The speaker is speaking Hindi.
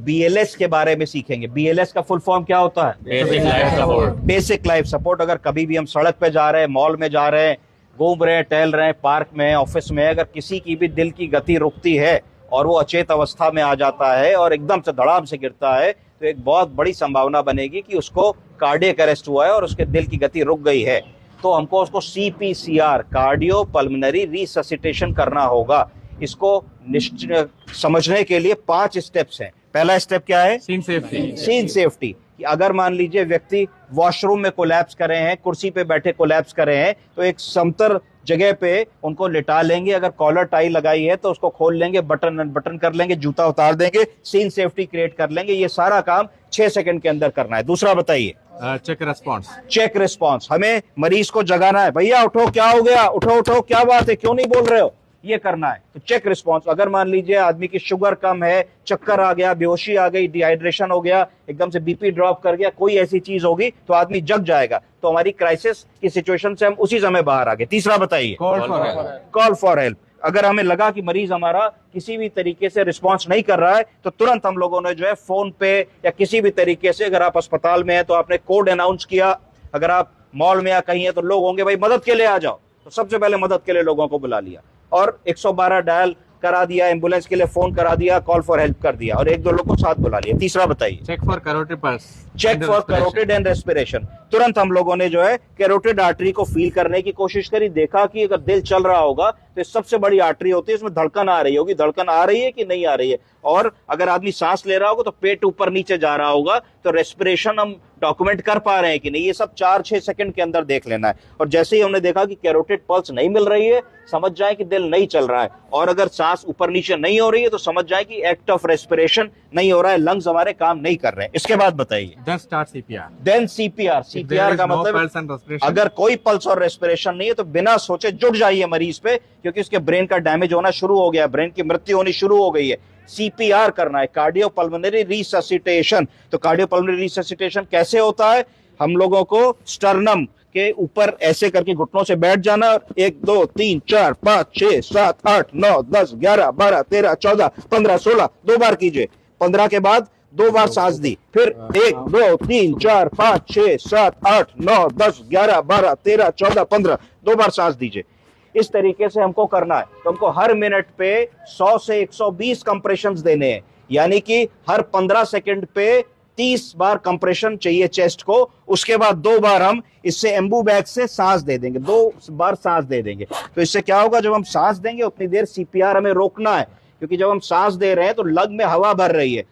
BLS के बारे में सीखेंगे। BLS का फुल फॉर्म क्या होता है? Basic life support. Basic life support. अगर कभी भी हम सड़क पे जा रहे हैं, मॉल में जा रहे हैं, घूम रहे हैं, टहल रहे हैं, पार्क में, ऑफिस में, अगर किसी की भी दिल की गति रुकती है और वो अचेत अवस्था में आ जाता है और एकदम से धड़ाम से गिरता है, तो एक बहुत बड़ी संभावना बनेगी कि उसको कार्डियक अरेस्ट हुआ है और उसके दिल की गति रुक गई है। तो हमको उसको CPCR, कार्डियो पल्मोनरी रिससिटेशन करना होगा। इसको समझने के लिए 5 स्टेप्स हैं। पहला स्टेप क्या है? Scene safety. Scene safety. कि अगर मान लीजिए व्यक्ति वॉशरूम में कोलैप्स करे हैं, कुर्सी पे बैठे कोलैप्स करे हैं, तो एक समतल जगह पे उनको लिटा लेंगे। अगर कॉलर टाई लगाई है तो उसको खोल लेंगे, बटन अनबटन कर लेंगे, जूता उतार देंगे, सीन सेफ्टी क्रिएट कर लेंगे। ये सारा काम 6 सेकंड के अंदर करना है। दूसरा बताइए? Check response. Check response. हमें मरीज को जगाना है, भैया उठो, क्या हो गया, उठो उठो, क्या बात है, क्यों नहीं बोल रहे हो, ये करना है। तो चेक रिस्पॉन्स। अगर मान लीजिए आदमी की शुगर कम है, चक्कर आ गया, बेहोशी आ गई, डिहाइड्रेशन हो गया, एकदम से BP ड्रॉप कर गया, कोई ऐसी चीज होगी तो आदमी जग जाएगा, तो हमारी क्राइसिस की सिचुएशन से हम उसी समय बाहर आ गए। तीसरा बताइए? Call for help. अगर हमें लगा कि मरीज हमारा किसी भी तरीके से रिस्पांस नहीं कर रहा है, तो तुरंत हम लोगों ने जो है फोन पे या किसी भी तरीके से, अगर आप अस्पताल में हैं तो आपने कोड अनाउंस किया, अगर आप मॉल में या कहीं है तो लोग होंगे भाई मदद के लिए आ जाओ, तो सबसे पहले मदद के लिए लोगों को बुला लिया और 112 डायल करा दिया, एम्बुलेंस के लिए फोन करा दिया, कॉल फॉर हेल्प कर दिया और 1-2 लोग को साथ बुला लिया। तीसरा बताइए? Check for carotid pulse. Check for carotid and respiration. तुरंत हम लोगों ने जो है कैरोटिड आर्टरी को फील करने की कोशिश करी, देखा कि अगर दिल चल रहा होगा तो सबसे बड़ी आर्टरी होती है, इसमें धड़कन आ रही होगी, धड़कन आ रही है कि नहीं आ रही है, और अगर आदमी सांस ले रहा होगा तो पेट ऊपर नीचे जा रहा होगा, तो रेस्पिरेशन हम डॉक्यूमेंट कर पा रहे हैं कि नहीं, ये सब 4-6 सेकंड के अंदर देख लेना है। और जैसे ही हमने देखा कि कैरोटिड पल्स नहीं मिल रही है, समझ जाए कि दिल नहीं चल रहा है, और अगर सांस ऊपर नीचे नहीं हो रही है तो समझ जाए कि एक्ट ऑफ रेस्पिरेशन नहीं हो रहा है, लंग्स हमारे काम नहीं कर रहे हैं। इसके बाद बताइए? Then start CPR। Then CPR। CPR का मतलब अगर कोई पल्स और रेस्पिरेशन नहीं है तो बिना सोचे जुट जाइए मरीज पे, क्योंकि उसके ब्रेन का डैमेज होना शुरू हो गया, ब्रेन की मृत्यु होनी शुरू हो गई है। CPR करना है, कार्डियो पल्मोनरी रिससिटेशन। तो कार्डियो पल्मोनरी रिससिटेशन कैसे होता है? हम लोगों को स्टर्नम के ऊपर ऐसे करके घुटनों से बैठ जाना, 1 2 3 4 5 6 7 8 9 10 11 12 13 14 15 16, 2 बार कीजिए। 15 के बाद 2 बार सांस दी, फिर 1 2 3 4 5 6 7 8 9 10 11 12 13 14 15, 2 बार सांस दीजिए। इस तरीके से हमको करना है। तो हमको हर मिनट पे 100 से 120 कंप्रेशंस देने हैं, यानी कि हर 15 सेकंड पे 30 बार कंप्रेशन चाहिए चेस्ट को। उसके बाद 2 बार हम इससे एम्बू बैग से सांस दे देंगे, 2 बार सांस दे देंगे। तो इससे क्या होगा, जब हम सांस देंगे उतनी देर CPR हमें रोकना है, क्योंकि जब हम सांस दे रहे हैं तो लंग में हवा भर रही है।